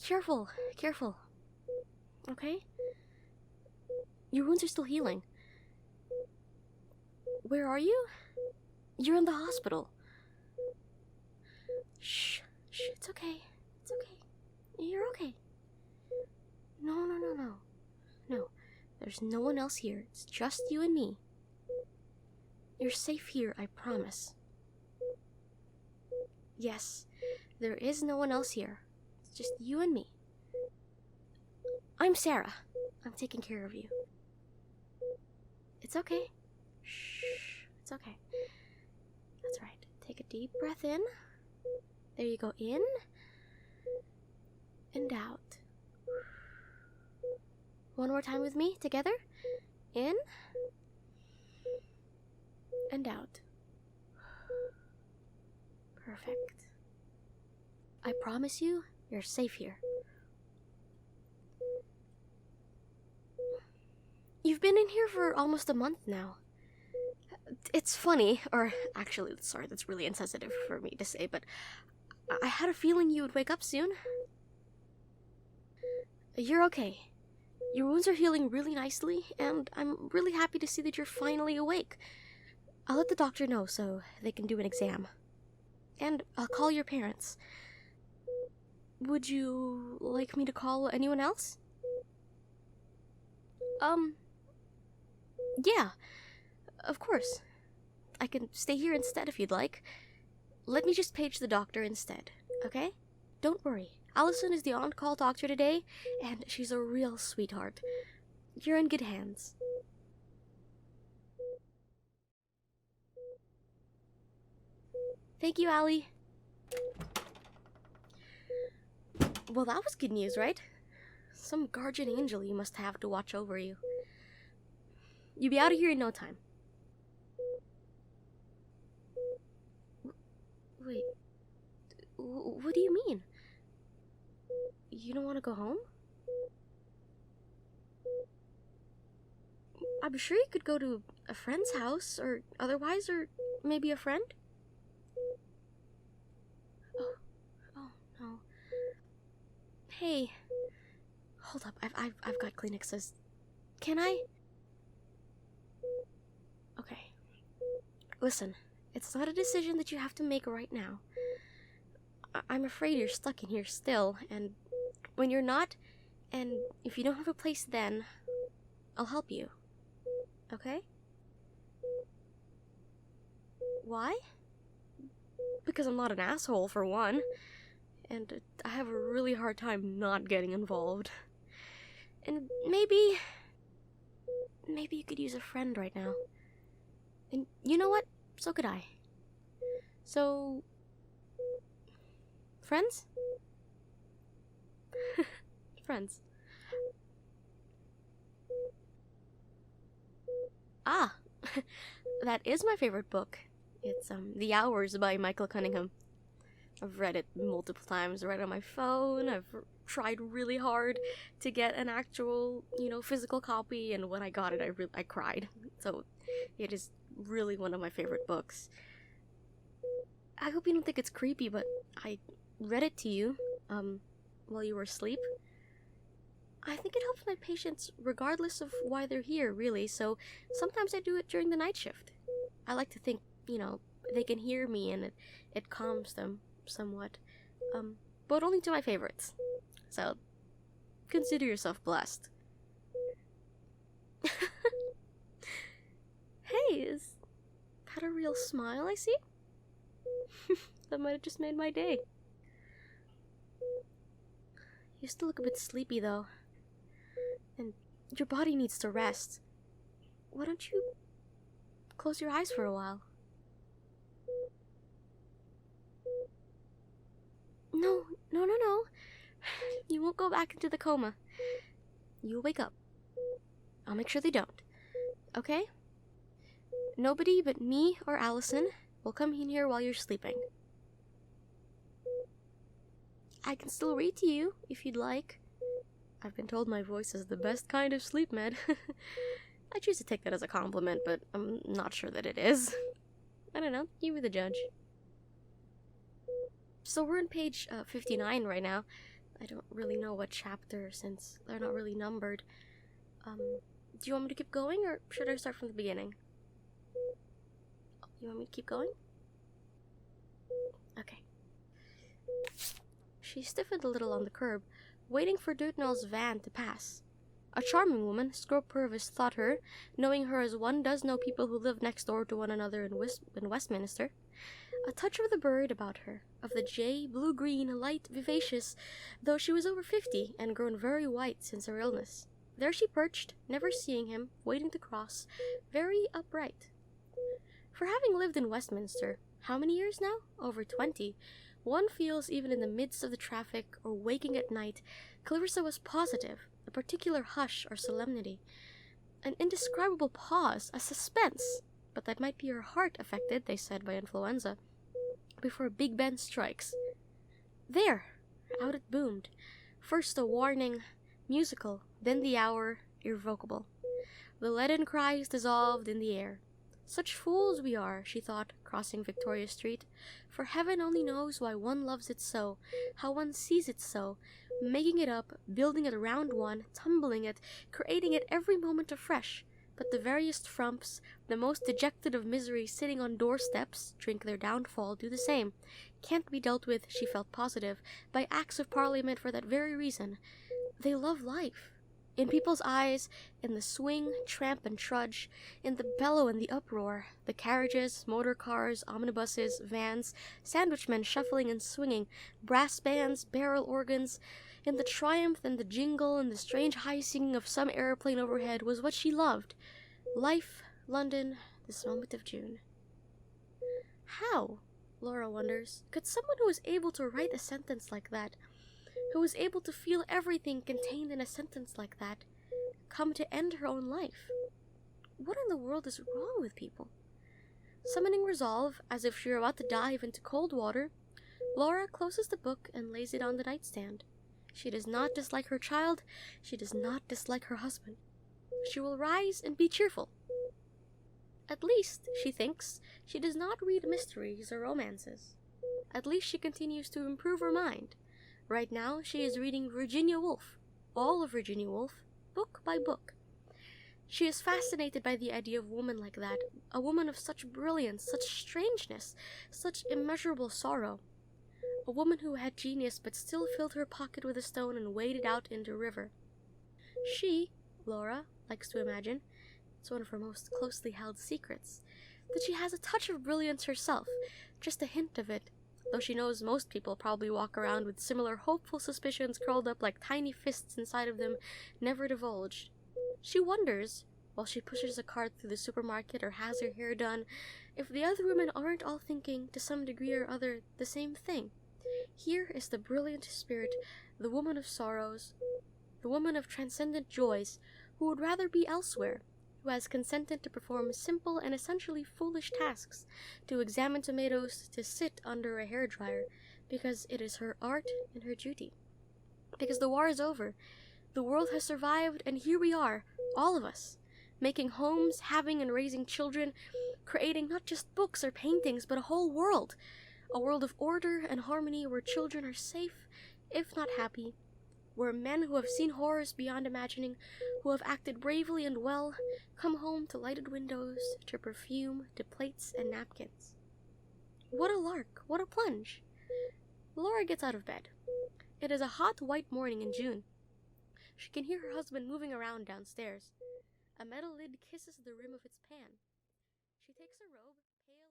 Careful, careful. Okay? Your wounds are still healing. Where are you? You're in the hospital. Shh, it's okay. It's okay. You're okay. No. No, there's no one else here. It's just you and me. You're safe here, I promise. Yes, there is no one else here. It's just you and me. I'm Sarah. I'm taking care of you. It's okay. Shh, it's okay. That's right. Take a deep breath in. There you go. In and out. One more time with me, together. In and out. Perfect. I promise you, you're safe here. You've been in here for almost a month now. It's funny, or actually, sorry, that's really insensitive for me to say, but I had a feeling you would wake up soon. You're okay. Your wounds are healing really nicely, and I'm really happy to see that you're finally awake. I'll let the doctor know so they can do an exam. And I'll call your parents. Would you like me to call anyone else? Yeah, of course. I can stay here instead if you'd like. Let me just page the doctor instead, okay? Don't worry. Allison is the on-call doctor today, and she's a real sweetheart. You're in good hands. Thank you, Allie. Well, that was good news, right? Some guardian angel you must have to watch over you. You'll be out of here in no time. Wait, what do you mean? You don't want to go home? I'm sure you could go to a friend's house, or otherwise, or maybe a friend? Oh no. Hey, hold up, I've got Kleenexes. Can I? Okay. Listen, it's not a decision that you have to make right now. I'm afraid you're stuck in here still, and when you're not, and if you don't have a place then, I'll help you. Okay? Why? Because I'm not an asshole, for one, and I have a really hard time not getting involved. And maybe you could use a friend right now. And you know what? So could I. So, friends? Friends. Ah, that is my favorite book. It's The Hours by Michael Cunningham. I've read it multiple times, read it on my phone. I've tried really hard to get an actual, physical copy, and when I got it, I cried. So, it is really one of my favorite books. I hope you don't think it's creepy, but I read it to you, while you were asleep. I think it helps my patients regardless of why they're here, really, so sometimes I do it during the night shift. I like to think, they can hear me and it calms them somewhat. But only to my favorites. So, consider yourself blessed. Hey, is that a real smile I see? That might have just made my day. You still look a bit sleepy, though. And your body needs to rest. Why don't you close your eyes for a while? No. You won't go back into the coma. You'll wake up. I'll make sure they don't. Okay? Nobody but me or Allison will come in here while you're sleeping. I can still read to you, if you'd like. I've been told my voice is the best kind of sleep med. I choose to take that as a compliment, but I'm not sure that it is. I don't know, you be the judge. So we're on page 59 right now. I don't really know what chapter since they're not really numbered. Do you want me to keep going or should I start from the beginning? You want me to keep going? Okay. She stiffened a little on the curb, waiting for Dirtnell's van to pass. A charming woman, Scrope Purvis thought her, knowing her as one does know people who live next door to one another in Westminster. A touch of the bird about her, of the jay, blue-green, light, vivacious, though she was over 50 and grown very white since her illness. There she perched, never seeing him, waiting to cross, very upright. For having lived in Westminster, how many years now? Over 20. One feels even in the midst of the traffic or waking at night, Clarissa was positive, a particular hush or solemnity, an indescribable pause, a suspense, but that might be her heart affected, they said, by influenza, before Big Ben strikes. There! Out it boomed. First a warning, musical, then the hour, irrevocable. The leaden cries dissolved in the air. Such fools we are, she thought, crossing Victoria Street, for heaven only knows why one loves it so, how one sees it so, making it up, building it around one, tumbling it, creating it every moment afresh. But the veriest frumps, the most dejected of misery sitting on doorsteps, drink their downfall, do the same. Can't be dealt with, she felt positive, by Acts of Parliament for that very reason. They love life. In people's eyes, in the swing, tramp, and trudge, in the bellow and the uproar, the carriages, motor cars, omnibuses, vans, sandwich men shuffling and swinging, brass bands, barrel organs, in the triumph and the jingle and the strange high singing of some aeroplane overhead was what she loved. Life, London, this moment of June. How, Laura wonders, could someone who was able to write a sentence like that, who was able to feel everything contained in a sentence like that, come to end her own life? What in the world is wrong with people? Summoning resolve, as if she were about to dive into cold water, Laura closes the book and lays it on the nightstand. She does not dislike her child. She does not dislike her husband. She will rise and be cheerful. At least, she thinks, she does not read mysteries or romances. At least she continues to improve her mind. Right now, she is reading Virginia Woolf, all of Virginia Woolf, book by book. She is fascinated by the idea of a woman like that, a woman of such brilliance, such strangeness, such immeasurable sorrow. A woman who had genius but still filled her pocket with a stone and waded out into a river. She, Laura, likes to imagine, it's one of her most closely held secrets, that she has a touch of brilliance herself, just a hint of it, though she knows most people probably walk around with similar hopeful suspicions curled up like tiny fists inside of them, never divulged. She wonders, while she pushes a cart through the supermarket or has her hair done, if the other women aren't all thinking, to some degree or other, the same thing. Here is the brilliant spirit, the woman of sorrows, the woman of transcendent joys, who would rather be elsewhere, who has consented to perform simple and essentially foolish tasks, to examine tomatoes, to sit under a hairdryer, because it is her art and her duty. Because the war is over, the world has survived, and here we are, all of us, making homes, having and raising children, creating not just books or paintings, but a whole world, a world of order and harmony where children are safe, if not happy, where men who have seen horrors beyond imagining, who have acted bravely and well, come home to lighted windows, to perfume, to plates and napkins. What a lark! What a plunge! Laura gets out of bed. It is a hot white morning in June. She can hear her husband moving around downstairs. A metal lid kisses the rim of its pan. She takes a robe, pale